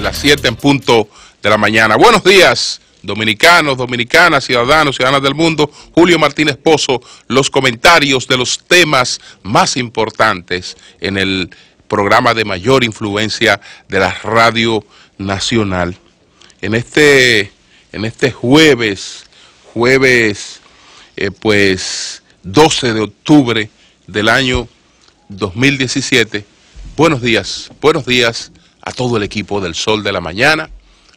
las 7 en punto de la mañana. Buenos días, dominicanos, dominicanas, ciudadanos, ciudadanas del mundo. Julio Martínez Pozo, los comentarios de los temas más importantes en el programa de mayor influencia de la Radio Nacional. En este jueves, pues 12 de octubre del año 2017, buenos días a todo el equipo del Sol de la Mañana,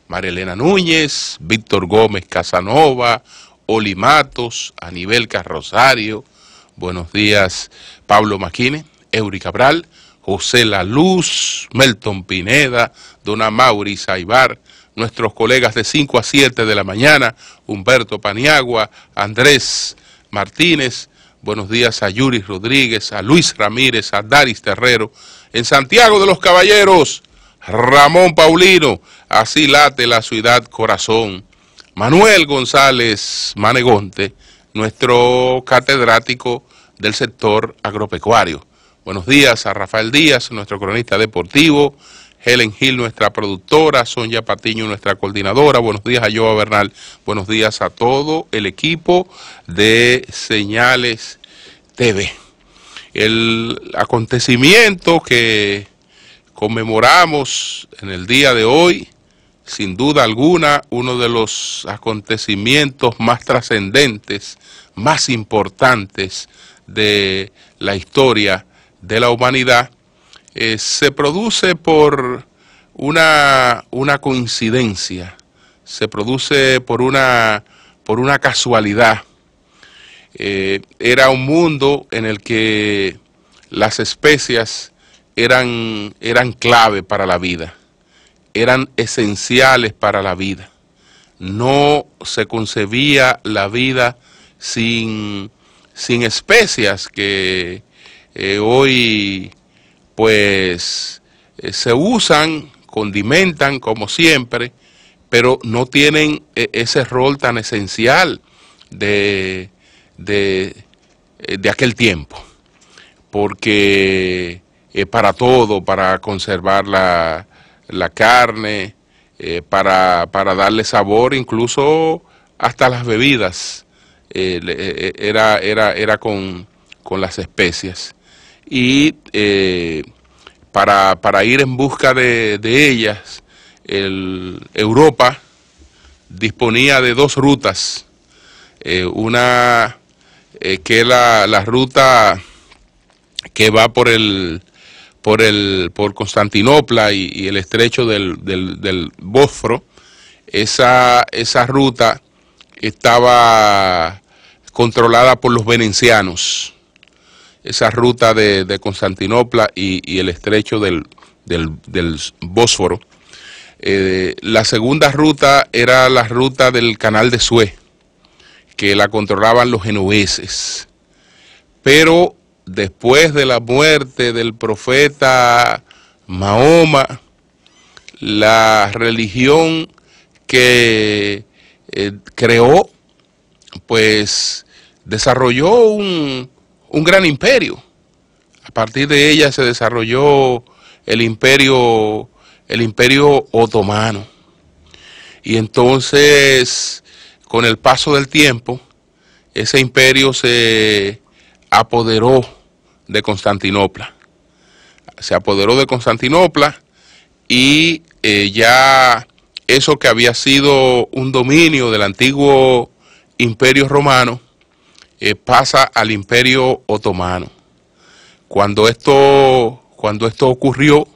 María Elena Núñez, Víctor Gómez Casanova, Oli Matos, Anibel Carrosario, buenos días Pablo Maquine, Eury Cabral, José La Luz, Melton Pineda, Don Amaury Saibar, nuestros colegas de 5 a 7 de la mañana, Humberto Paniagua, Andrés Martínez, buenos días a Yuri Rodríguez, a Luis Ramírez, a Daris Terrero, en Santiago de los Caballeros, Ramón Paulino, así late la ciudad corazón, Manuel González Manegonte, nuestro catedrático del sector agropecuario. Buenos días a Rafael Díaz, nuestro cronista deportivo, Helen Gil, nuestra productora, Sonia Patiño, nuestra coordinadora, buenos días a Joa Bernal, buenos días a todo el equipo de Señales TV. El acontecimiento que conmemoramos en el día de hoy, sin duda alguna, uno de los acontecimientos más trascendentes, más importantes de la historia de la humanidad, se produce por una coincidencia, se produce por una casualidad. Era un mundo en el que las especias eran clave para la vida, eran esenciales para la vida. No se concebía la vida sin especias que hoy pues se usan, condimentan como siempre, pero no tienen ese rol tan esencial de aquel tiempo, porque para todo, para conservar la carne, para darle sabor, incluso hasta las bebidas, era con las especias. Y para ir en busca de ellas, Europa disponía de dos rutas, una que es la ruta que va por Constantinopla y el estrecho del Bósforo. Esa ruta estaba controlada por los venecianos, esa ruta de Constantinopla y el estrecho del Bósforo. La segunda ruta era la ruta del Canal de Suez, que la controlaban los genoveses. Pero después de la muerte del profeta Mahoma, la religión que creó, pues desarrolló un gran imperio. A partir de ella se desarrolló el imperio otomano. Y entonces, con el paso del tiempo, ese imperio se apoderó de Constantinopla. Se apoderó de Constantinopla y ya eso que había sido un dominio del antiguo imperio romano, pasa al imperio otomano. Cuando esto ocurrió,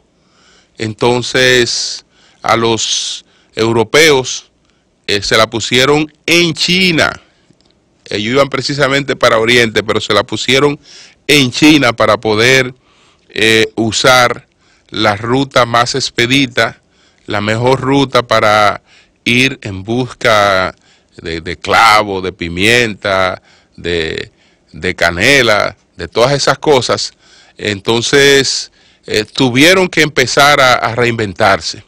entonces a los europeos se la pusieron en China. Ellos iban precisamente para Oriente, pero se la pusieron en China para poder usar la ruta más expedita, la mejor ruta para ir en busca de clavo, de pimienta, de canela, de todas esas cosas. Entonces tuvieron que empezar a reinventarse,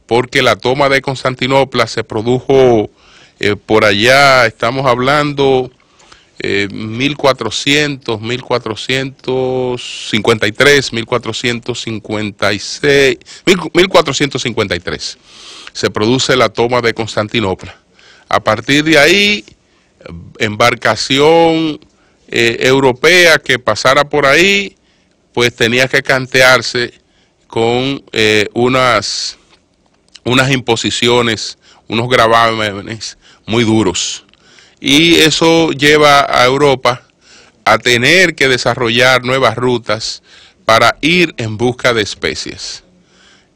porque la toma de Constantinopla se produjo por allá, estamos hablando 1400, 1453, 1456, 1453. Se produce la toma de Constantinopla. A partir de ahí, embarcación europea que pasara por ahí, pues tenía que cantearse con unas imposiciones, unos gravámenes muy duros. Y eso lleva a Europa a tener que desarrollar nuevas rutas para ir en busca de especies.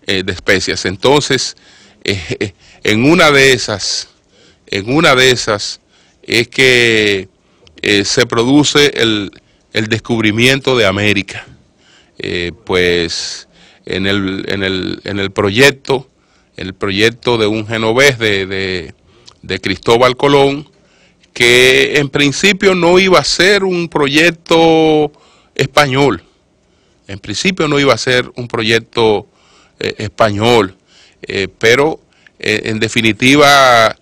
Entonces, en una de esas es que se produce el descubrimiento de América. Pues en el proyecto de un genovés de Cristóbal Colón, que en principio no iba a ser un proyecto español. En principio no iba a ser un proyecto español, pero en definitiva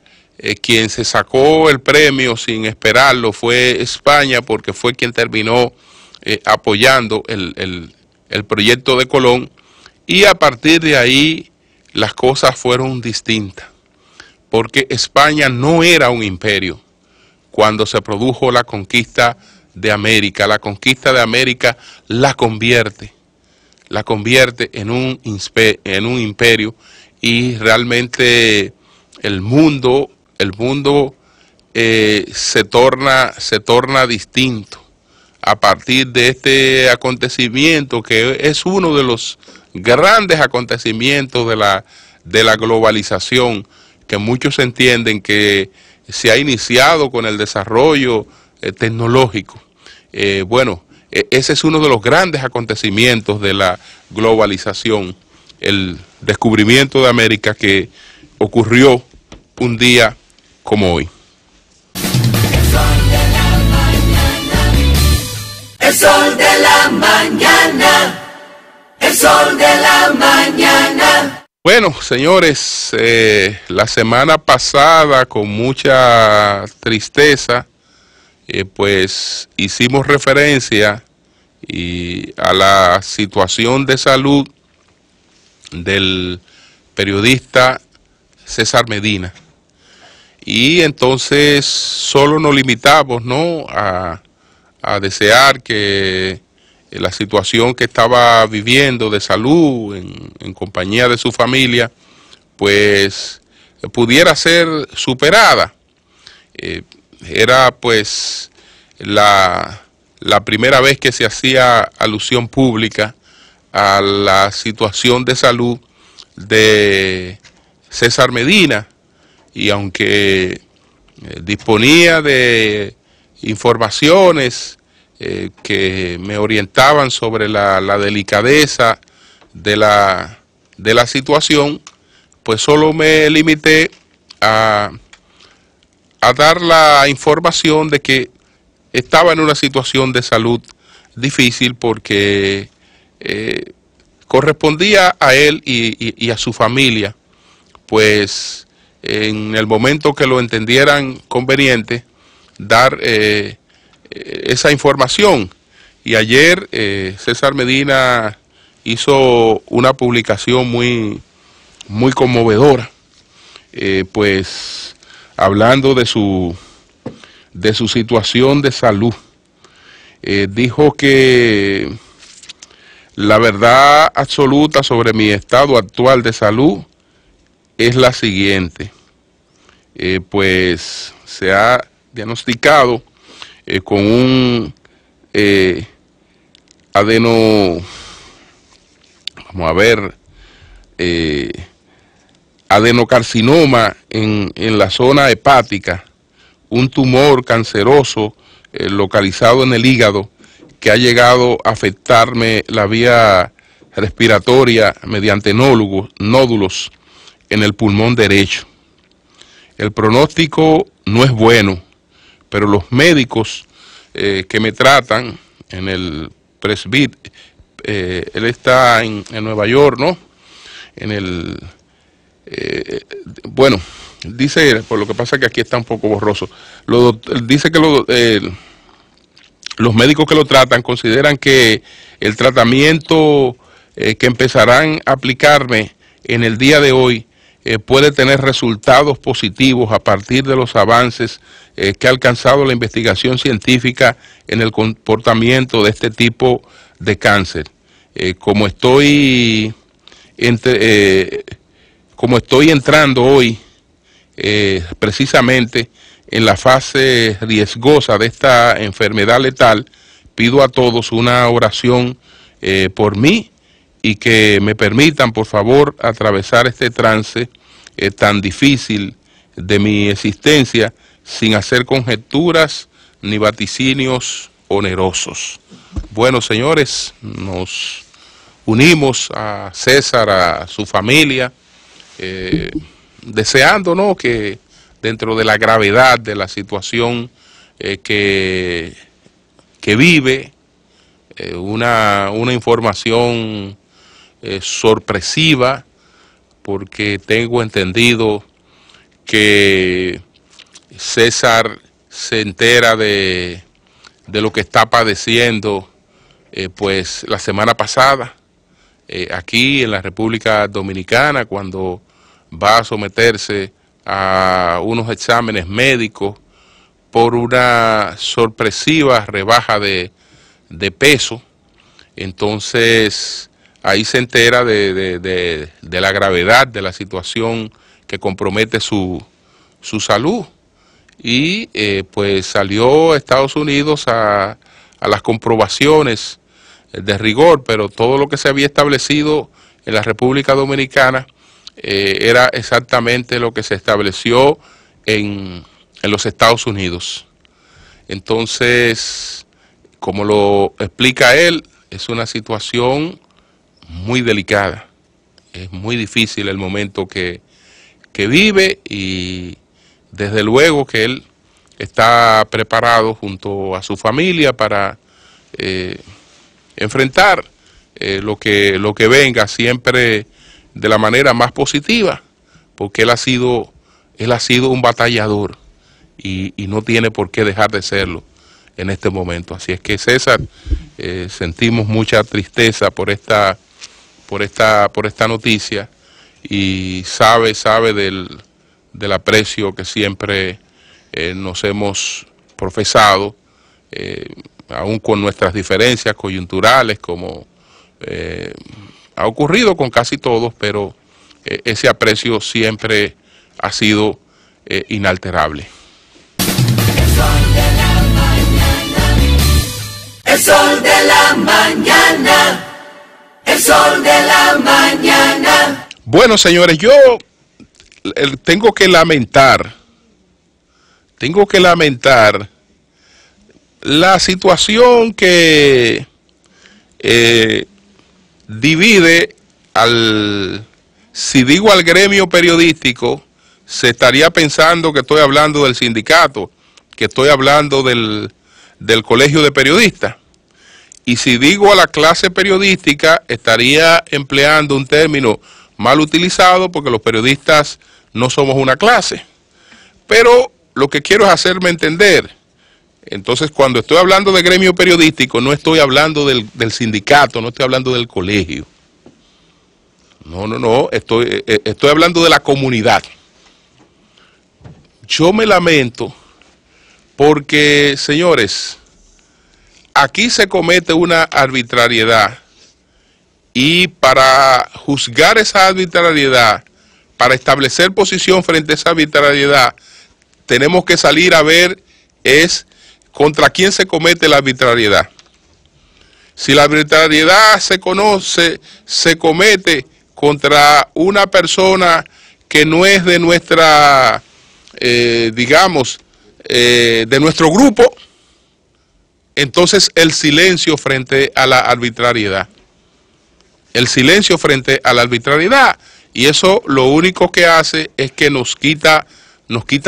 quien se sacó el premio sin esperarlo fue España, porque fue quien terminó apoyando el proyecto de Colón, y a partir de ahí las cosas fueron distintas, porque España no era un imperio cuando se produjo la conquista de América. La conquista de América la convierte en un imperio, y realmente el mundo se torna distinto a partir de este acontecimiento, que es uno de los grandes acontecimientos de la globalización, que muchos entienden que se ha iniciado con el desarrollo tecnológico. Bueno, ese es uno de los grandes acontecimientos de la globalización, el descubrimiento de América, que ocurrió un día como hoy. El sol de la mañana, el sol de la mañana. Bueno, señores, la semana pasada, con mucha tristeza, pues hicimos referencia a la situación de salud del periodista César Medina. Y entonces solo nos limitamos, ¿no?, a desear que la situación que estaba viviendo de salud en compañía de su familia, pues pudiera ser superada. Era pues la primera vez que se hacía alusión pública a la situación de salud de César Medina, y aunque disponía de informaciones que me orientaban sobre la delicadeza de la situación, pues solo me limité a dar la información de que estaba en una situación de salud difícil, porque correspondía a él y a su familia, pues en el momento que lo entendieran conveniente, dar esa información. Y ayer César Medina hizo una publicación muy conmovedora, pues hablando de su situación de salud. Dijo que la verdad absoluta sobre mi estado actual de salud es la siguiente. Pues se ha diagnosticado con un adenocarcinoma en la zona hepática, un tumor canceroso localizado en el hígado, que ha llegado a afectarme la vía respiratoria mediante nódulos en el pulmón derecho. El pronóstico no es bueno, pero los médicos que me tratan en el presbítero, él está en Nueva York, ¿no? Bueno, dice, por lo que pasa que aquí está un poco borroso, dice que los médicos que lo tratan consideran que el tratamiento que empezarán a aplicarme en el día de hoy puede tener resultados positivos a partir de los avances que ha alcanzado la investigación científica en el comportamiento de este tipo de cáncer. Como estoy entrando hoy precisamente en la fase riesgosa de esta enfermedad letal, pido a todos una oración por mí y que me permitan, por favor, atravesar este trance tan difícil de mi existencia sin hacer conjeturas ni vaticinios onerosos. Bueno, señores, nos unimos a César, a su familia, deseando, ¿no?, que dentro de la gravedad de la situación que vive, una información sorpresiva, porque tengo entendido que César se entera de lo que está padeciendo pues la semana pasada aquí en la República Dominicana, cuando va a someterse a unos exámenes médicos por una sorpresiva rebaja de peso. Entonces ahí se entera de la gravedad de la situación que compromete su salud y pues salió a Estados Unidos a las comprobaciones de rigor, pero todo lo que se había establecido en la República Dominicana era exactamente lo que se estableció en los Estados Unidos. Entonces, como lo explica él, es una situación muy delicada, es muy difícil el momento que vive, y desde luego que él está preparado junto a su familia para enfrentar lo que venga, siempre de la manera más positiva, porque él ha sido un batallador y no tiene por qué dejar de serlo en este momento. Así es que, César, sentimos mucha tristeza por esta noticia, y sabe del aprecio que siempre nos hemos profesado, aún con nuestras diferencias coyunturales, como ha ocurrido con casi todos, pero ese aprecio siempre ha sido inalterable. El sol de la mañana. El sol de la mañana. Bueno, señores, yo tengo que lamentar la situación que divide si digo al gremio periodístico, se estaría pensando que estoy hablando del sindicato, que estoy hablando del colegio de periodistas. Y si digo a la clase periodística, estaría empleando un término mal utilizado, porque los periodistas no somos una clase. Pero lo que quiero es hacerme entender. Entonces, cuando estoy hablando de gremio periodístico, no estoy hablando del sindicato, no estoy hablando del colegio. No, estoy hablando de la comunidad. Yo me lamento porque, señores, aquí se comete una arbitrariedad, y para juzgar esa arbitrariedad, para establecer posición frente a esa arbitrariedad, tenemos que salir a ver contra quién se comete la arbitrariedad. Si la arbitrariedad se comete contra una persona que no es de nuestra, de nuestro grupo, entonces el silencio frente a la arbitrariedad. El silencio frente a la arbitrariedad. Y eso lo único que hace es que nos quita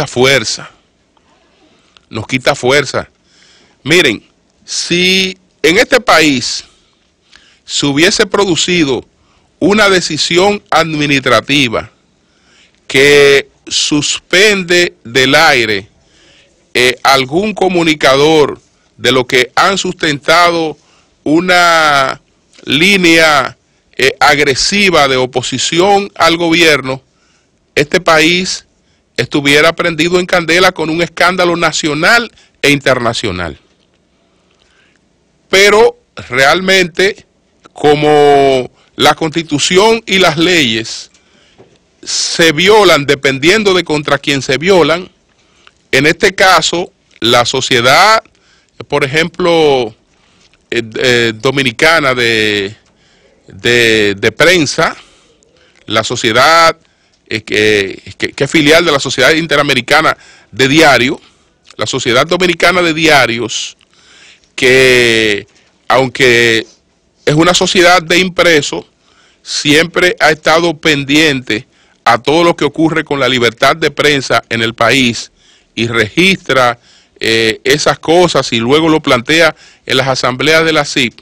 fuerza. Nos quita fuerza. Miren, si en este país se hubiese producido una decisión administrativa que suspende del aire algún comunicador de los que han sustentado una línea agresiva de oposición al gobierno, este país estuviera prendido en candela con un escándalo nacional e internacional. Pero realmente, como la Constitución y las leyes se violan dependiendo de contra quién se violan, en este caso, la sociedad, por ejemplo, dominicana de prensa, la sociedad que es filial de la Sociedad Interamericana de Diario, la Sociedad Dominicana de Diarios, que aunque es una sociedad de impreso, siempre ha estado pendiente a todo lo que ocurre con la libertad de prensa en el país y registra esas cosas y luego lo plantea en las asambleas de la CIP.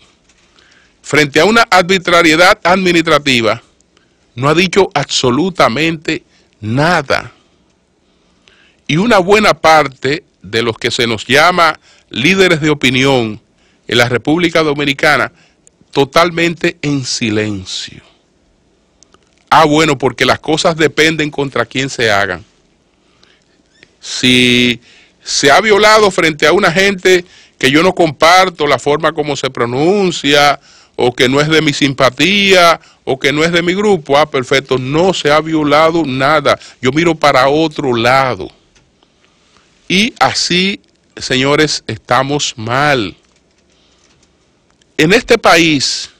Frente a una arbitrariedad administrativa, no ha dicho absolutamente nada. Y una buena parte de los que se nos llama líderes de opinión en la República Dominicana, totalmente en silencio. Bueno, porque las cosas dependen contra quién se hagan. Si se ha violado frente a una gente que yo no comparto la forma como se pronuncia, o que no es de mi simpatía, o que no es de mi grupo, perfecto, no se ha violado nada. Yo miro para otro lado. Y así, señores, estamos mal. En este país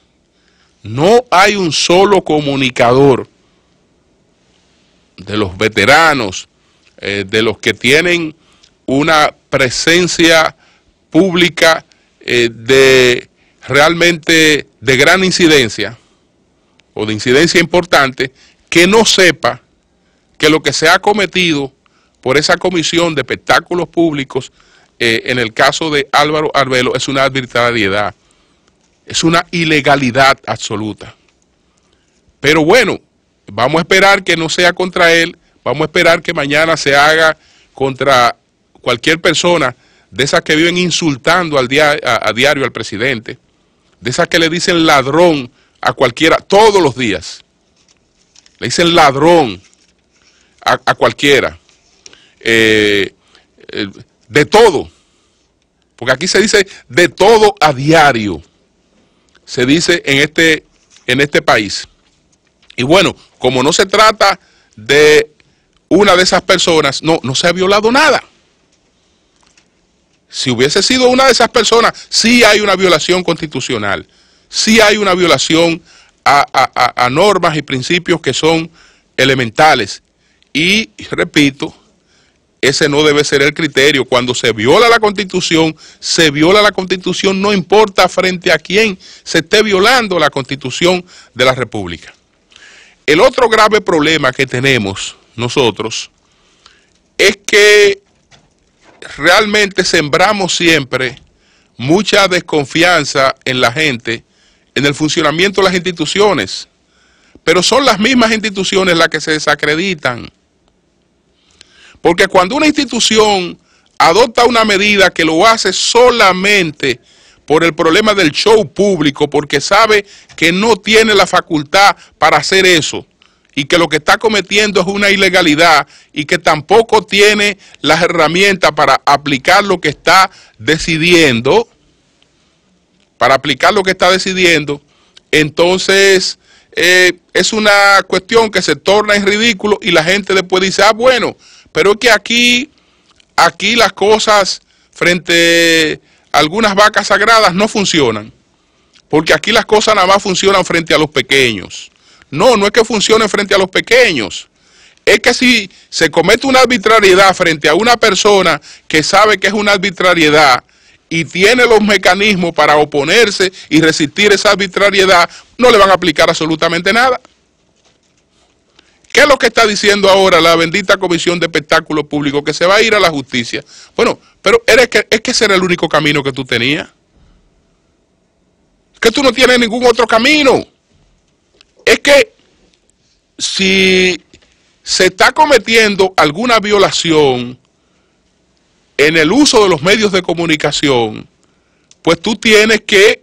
no hay un solo comunicador de los veteranos, de los que tienen una presencia pública realmente de gran incidencia o de incidencia importante, que no sepa que lo que se ha cometido por esa Comisión de Espectáculos Públicos en el caso de Álvaro Arbelo es una arbitrariedad, es una ilegalidad absoluta. Pero bueno, vamos a esperar que no sea contra él, vamos a esperar que mañana se haga contra cualquier persona de esas que viven insultando a diario al presidente, de esas que le dicen ladrón a cualquiera todos los días. Le dicen ladrón a cualquiera. De todo. Porque aquí se dice de todo a diario. Se dice en este país. Y bueno, como no se trata de una de esas personas, no se ha violado nada. Si hubiese sido una de esas personas, sí hay una violación constitucional, sí hay una violación a normas y principios que son elementales. Y repito, ese no debe ser el criterio. Cuando se viola la Constitución, se viola la Constitución, no importa frente a quién se esté violando la Constitución de la República. El otro grave problema que tenemos nosotros es que realmente sembramos siempre mucha desconfianza en la gente, en el funcionamiento de las instituciones, pero son las mismas instituciones las que se desacreditan. Porque cuando una institución adopta una medida que lo hace solamente por el problema del show público, porque sabe que no tiene la facultad para hacer eso, y que lo que está cometiendo es una ilegalidad, y que tampoco tiene las herramientas para aplicar lo que está decidiendo, entonces es una cuestión que se torna en ridículo y la gente después dice, bueno, pero es que aquí las cosas frente a algunas vacas sagradas no funcionan, porque aquí las cosas nada más funcionan frente a los pequeños. No es que funcionen frente a los pequeños, es que si se comete una arbitrariedad frente a una persona que sabe que es una arbitrariedad y tiene los mecanismos para oponerse y resistir esa arbitrariedad, no le van a aplicar absolutamente nada. ¿Qué es lo que está diciendo ahora la bendita Comisión de Espectáculos Públicos? Que se va a ir a la justicia. Bueno, pero es que ese era el único camino que tú tenías. Es que tú no tienes ningún otro camino. Es que si se está cometiendo alguna violación en el uso de los medios de comunicación, pues tú tienes que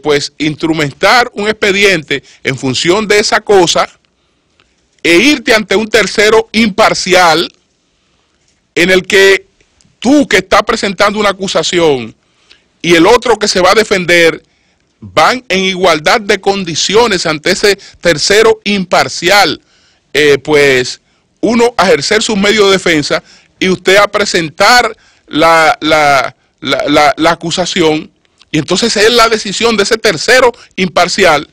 pues instrumentar un expediente en función de esa cosa e irte ante un tercero imparcial en el que tú que estás presentando una acusación y el otro que se va a defender van en igualdad de condiciones ante ese tercero imparcial, pues uno a ejercer sus medios de defensa y usted a presentar la acusación, y entonces es la decisión de ese tercero imparcial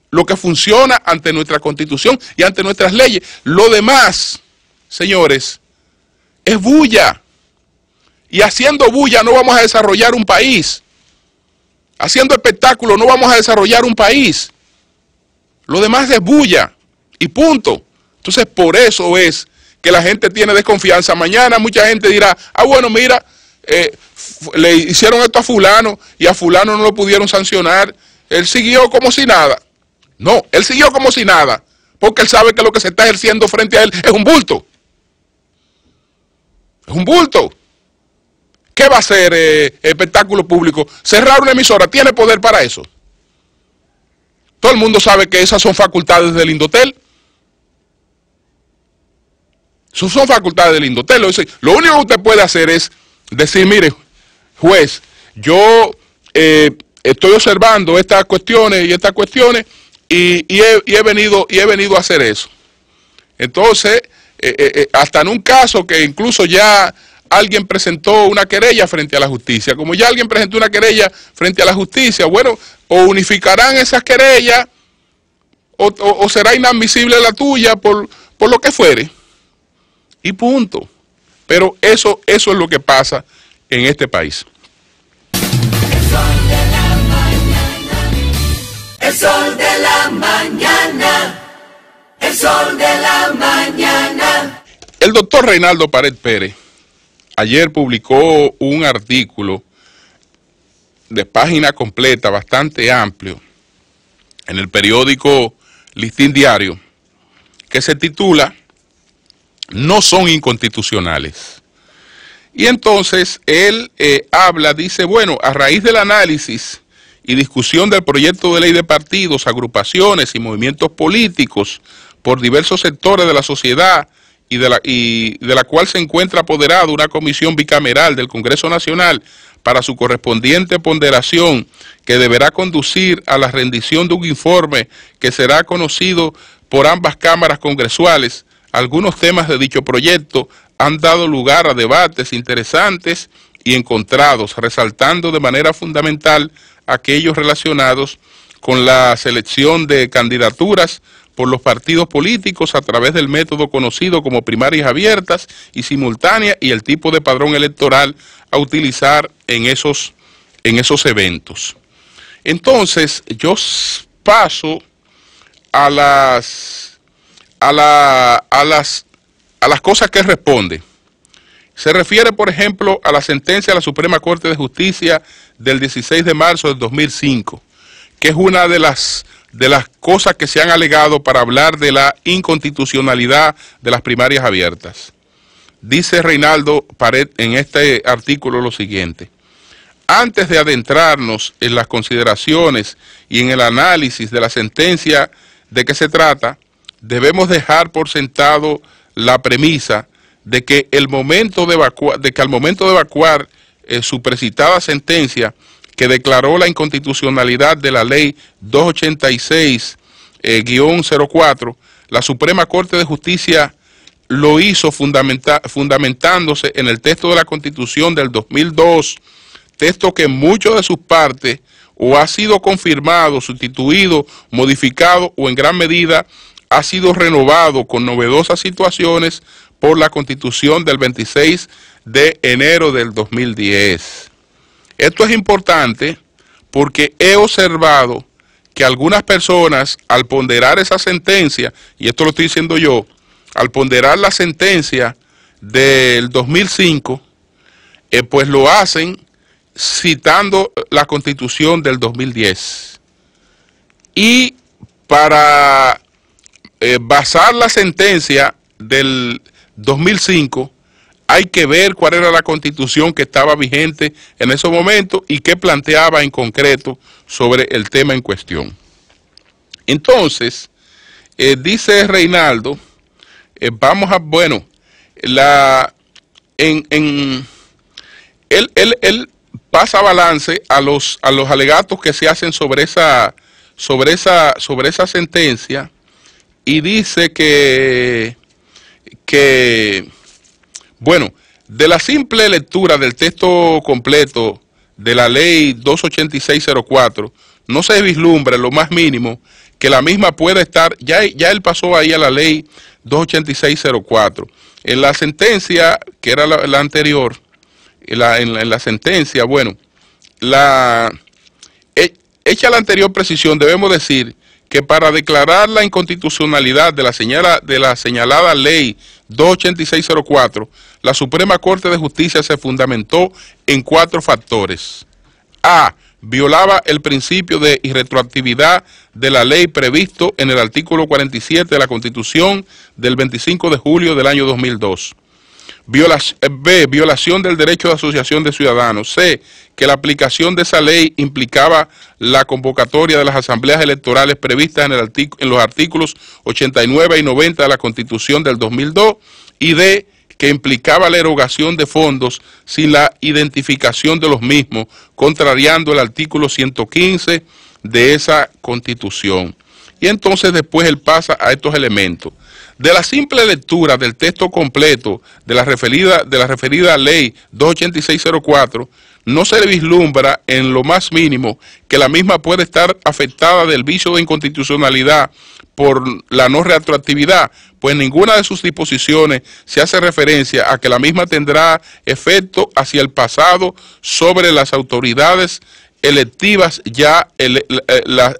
lo que funciona ante nuestra Constitución y ante nuestras leyes. Lo demás, señores, es bulla. Y haciendo bulla no vamos a desarrollar un país. Haciendo espectáculo no vamos a desarrollar un país. Lo demás es bulla y punto. Entonces por eso es que la gente tiene desconfianza. Mañana mucha gente dirá, ah bueno, mira, le hicieron esto a fulano y a fulano no lo pudieron sancionar. Él siguió como si nada. No, él siguió como si nada, porque él sabe que lo que se está ejerciendo frente a él es un bulto. Es un bulto. ¿Qué va a hacer espectáculo público? Cerrar una emisora, ¿tiene poder para eso? Todo el mundo sabe que esas son facultades del Indotel. Eso son facultades del Indotel. Lo único que usted puede hacer es decir, mire, juez, yo estoy observando estas cuestiones y he venido a hacer eso. Entonces, hasta en un caso que incluso ya alguien presentó una querella frente a la justicia. Como ya alguien presentó una querella frente a la justicia, bueno, o unificarán esas querellas o será inadmisible la tuya por lo que fuere. Y punto. Pero eso es lo que pasa en este país. El sol de la mañana, el sol de la mañana. El doctor Reinaldo Pared Pérez ayer publicó un artículo de página completa, bastante amplio, en el periódico Listín Diario, que se titula "No son inconstitucionales". Y entonces él dice, bueno, a raíz del análisis y discusión del proyecto de ley de partidos, agrupaciones y movimientos políticos por diversos sectores de la sociedad y de la cual se encuentra apoderada una comisión bicameral del Congreso Nacional para su correspondiente ponderación, que deberá conducir a la rendición de un informe que será conocido por ambas cámaras congresuales. Algunos temas de dicho proyecto han dado lugar a debates interesantes y encontrados, resaltando de manera fundamental aquellos relacionados con la selección de candidaturas por los partidos políticos a través del método conocido como primarias abiertas y simultáneas y el tipo de padrón electoral a utilizar en esos eventos. Entonces, yo paso a las cosas que responde. Se refiere, por ejemplo, a la sentencia de la Suprema Corte de Justicia del 16 de marzo del 2005, que es una de las cosas que se han alegado para hablar de la inconstitucionalidad de las primarias abiertas. Dice Reinaldo Pared en este artículo lo siguiente: antes de adentrarnos en las consideraciones y en el análisis de la sentencia de que se trata, debemos dejar por sentado la premisa de que al momento de evacuar su precitada sentencia, que declaró la inconstitucionalidad de la ley 286-04, la Suprema Corte de Justicia lo hizo fundamentándose en el texto de la Constitución del 2002, texto que en muchas de sus partes o ha sido confirmado, sustituido, modificado o en gran medida ha sido renovado con novedosas situaciones por la Constitución del 26 de enero del 2010. Esto es importante porque he observado que algunas personas, al ponderar esa sentencia, y esto lo estoy diciendo yo, al ponderar la sentencia del 2005, pues lo hacen citando la Constitución del 2010. Y para basar la sentencia del 2005, hay que ver cuál era la constitución que estaba vigente en esos momentos y qué planteaba en concreto sobre el tema en cuestión. Entonces, dice Reinaldo, vamos a, bueno, él pasa balance a los alegatos que se hacen sobre esa sentencia y dice que bueno, de la simple lectura del texto completo de la ley 28604, no se vislumbra lo más mínimo que la misma pueda estar, ya él pasó ahí a la ley 28604. En la sentencia, que era la anterior, en la sentencia, bueno, hecha la anterior precisión, debemos decir que para declarar la inconstitucionalidad de la señalada ley 28604, la Suprema Corte de Justicia se fundamentó en 4 factores. A. Violaba el principio de irretroactividad de la ley previsto en el artículo 47 de la Constitución del 25 de julio del año 2002. B. Violación del derecho de asociación de ciudadanos. C. Que la aplicación de esa ley implicaba la convocatoria de las asambleas electorales previstas en los artículos 89 y 90 de la Constitución del 2002. Y D. Que implicaba la erogación de fondos sin la identificación de los mismos, contrariando el artículo 115 de esa Constitución. Y entonces después él pasa a estos elementos. De la simple lectura del texto completo de la referida ley 28604, no se le vislumbra en lo más mínimo que la misma puede estar afectada del vicio de inconstitucionalidad por la no retroactividad, pues ninguna de sus disposiciones se hace referencia a que la misma tendrá efecto hacia el pasado sobre las autoridades electivas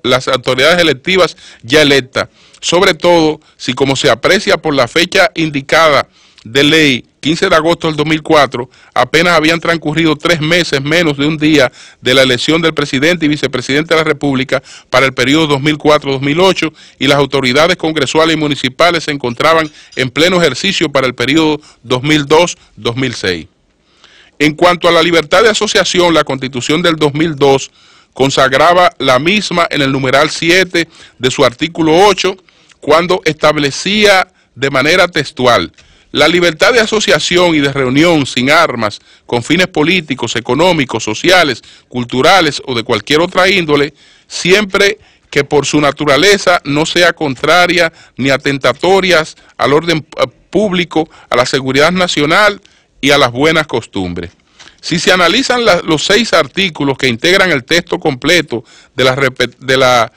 las autoridades electivas ya electas, sobre todo si, como se aprecia por la fecha indicada de ley 15 de agosto del 2004, apenas habían transcurrido 3 meses menos de un día de la elección del presidente y vicepresidente de la República para el periodo 2004-2008 y las autoridades congresuales y municipales se encontraban en pleno ejercicio para el periodo 2002-2006. En cuanto a la libertad de asociación, la Constitución del 2002 consagraba la misma en el numeral 7 de su artículo 8, cuando establecía de manera textual: la libertad de asociación y de reunión sin armas, con fines políticos, económicos, sociales, culturales o de cualquier otra índole, siempre que por su naturaleza no sea contraria ni atentatorias al orden público, a la seguridad nacional y a las buenas costumbres. Si se analizan los 6 artículos que integran el texto completo de la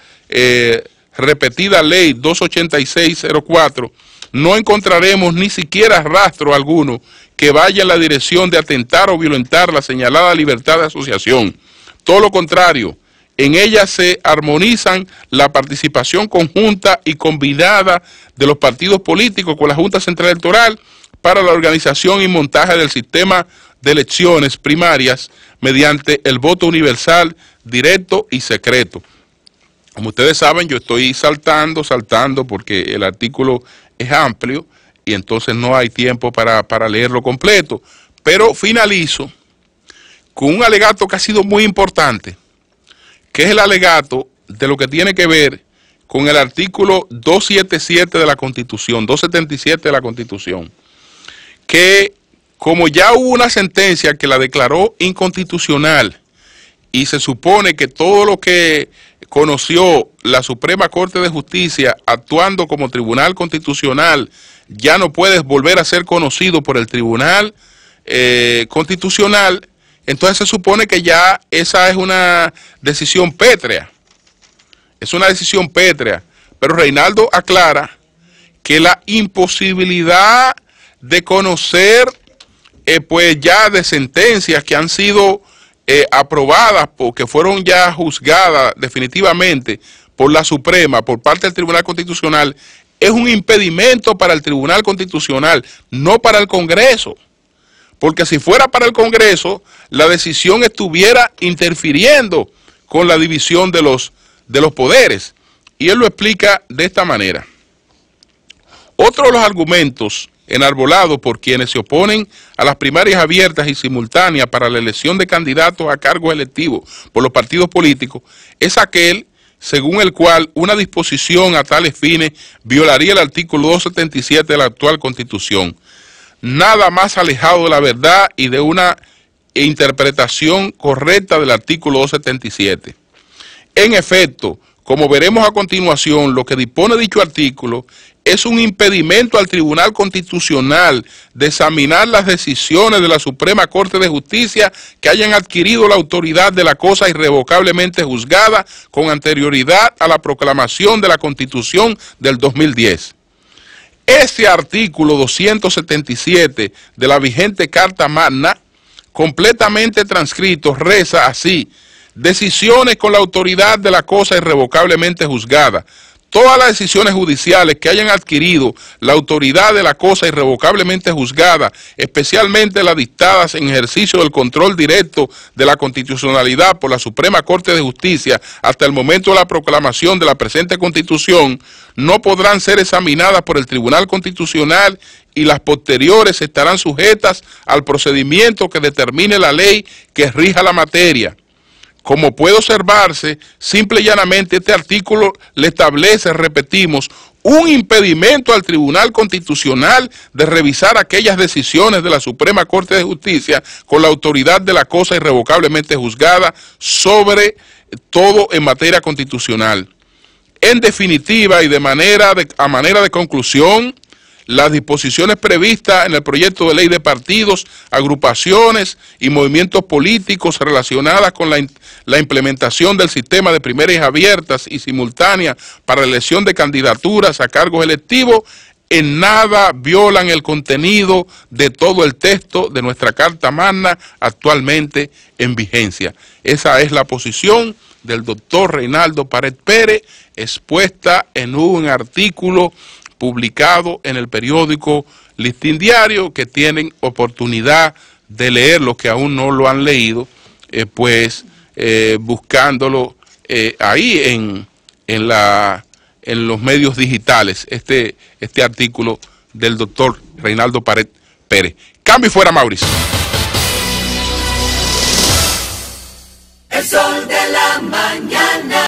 repetida ley 28604, no encontraremos ni siquiera rastro alguno que vaya en la dirección de atentar o violentar la señalada libertad de asociación. Todo lo contrario, en ella se armonizan la participación conjunta y combinada de los partidos políticos con la Junta Central Electoral para la organización y montaje del sistema de elecciones primarias mediante el voto universal, directo y secreto. Como ustedes saben, yo estoy saltando porque el artículo es amplio y entonces no hay tiempo para leerlo completo. Pero finalizo con un alegato que ha sido muy importante, que es el alegato de lo que tiene que ver con el artículo 277 de la Constitución, 277 de la Constitución, que como ya hubo una sentencia que la declaró inconstitucional y se supone que todo lo que conoció la Suprema Corte de Justicia actuando como Tribunal Constitucional ya no puede volver a ser conocido por el Tribunal Constitucional, entonces se supone que ya esa es una decisión pétrea. Es una decisión pétrea, pero Reinaldo aclara que la imposibilidad de conocer pues ya de sentencias que han sido aprobadas porque fueron ya juzgadas definitivamente por la Suprema, por parte del Tribunal Constitucional, es un impedimento para el Tribunal Constitucional, no para el Congreso. Porque si fuera para el Congreso, la decisión estuviera interfiriendo con la división de los poderes. Y él lo explica de esta manera. Otro de los argumentos enarbolado por quienes se oponen a las primarias abiertas y simultáneas para la elección de candidatos a cargos electivos por los partidos políticos es aquel según el cual una disposición a tales fines violaría el artículo 277 de la actual Constitución. Nada más alejado de la verdad y de una interpretación correcta del artículo 277. En efecto, como veremos a continuación, lo que dispone dicho artículo es un impedimento al Tribunal Constitucional de examinar las decisiones de la Suprema Corte de Justicia que hayan adquirido la autoridad de la cosa irrevocablemente juzgada con anterioridad a la proclamación de la Constitución del 2010. Este artículo 277 de la vigente Carta Magna, completamente transcrito, reza así: decisiones con la autoridad de la cosa irrevocablemente juzgada. Todas las decisiones judiciales que hayan adquirido la autoridad de la cosa irrevocablemente juzgada, especialmente las dictadas en ejercicio del control directo de la constitucionalidad por la Suprema Corte de Justicia hasta el momento de la proclamación de la presente Constitución, no podrán ser examinadas por el Tribunal Constitucional y las posteriores estarán sujetas al procedimiento que determine la ley que rija la materia. Como puede observarse, simple y llanamente este artículo le establece, repetimos, un impedimento al Tribunal Constitucional de revisar aquellas decisiones de la Suprema Corte de Justicia con la autoridad de la cosa irrevocablemente juzgada, sobre todo en materia constitucional. En definitiva y a manera de conclusión, las disposiciones previstas en el proyecto de ley de partidos, agrupaciones y movimientos políticos relacionadas con la implementación del sistema de primarias abiertas y simultáneas para la elección de candidaturas a cargos electivos en nada violan el contenido de todo el texto de nuestra Carta Magna actualmente en vigencia. Esa es la posición del doctor Reinaldo Pared Pérez, expuesta en un artículo publicado en el periódico Listín Diario, que tienen oportunidad de leer los que aún no lo han leído, buscándolo ahí en los medios digitales, este artículo del doctor Reinaldo Pared Pérez. Cambio y fuera, Mauricio. El sol de la mañana.